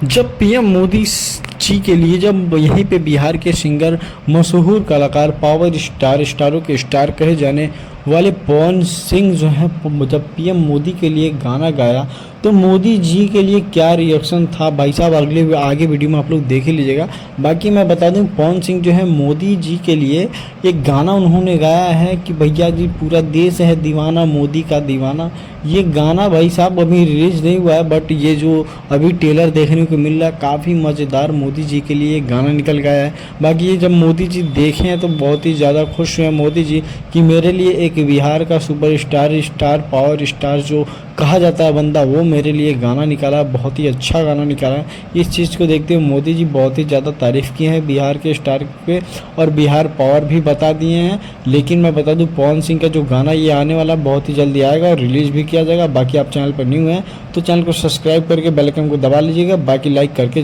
जब पीएम मोदी जी के लिए जब यहीं पे बिहार के सिंगर मशहूर कलाकार पावर स्टार स्टारों के स्टार कहे जाने वाले पवन सिंह जो है जब पीएम मोदी के लिए गाना गाया तो मोदी जी के लिए क्या रिएक्शन था भाई साहब अगले आगे वीडियो में आप लोग देख ही लीजिएगा। बाकी मैं बता दूं पवन सिंह जो है मोदी जी के लिए एक गाना उन्होंने गाया है कि भैया जी पूरा देश है दीवाना मोदी का दीवाना। ये गाना भाई साहब अभी रिलीज नहीं हुआ है बट ये जो अभी ट्रेलर देखने को मिल रहा है काफ़ी मज़ेदार मोदी जी के लिए गाना निकल गया है। बाकी ये जब मोदी जी देखे हैं तो बहुत ही ज़्यादा खुश हुए मोदी जी कि मेरे लिए एक बिहार का सुपर स्टार पावर स्टार जो कहा जाता है बंदा वो मेरे लिए गाना निकाला, बहुत ही अच्छा गाना निकाला। इस चीज़ को देखते हुए मोदी जी बहुत ही ज़्यादा तारीफ़ किए हैं बिहार के स्टार पे और बिहार पावर भी बता दिए हैं। लेकिन मैं बता दूं पवन सिंह का जो गाना ये आने वाला बहुत ही जल्दी आएगा और रिलीज़ भी किया जाएगा। बाकी आप चैनल पर न्यू हैं तो चैनल को सब्सक्राइब करके बेल आइकन को दबा लीजिएगा, बाकी लाइक करके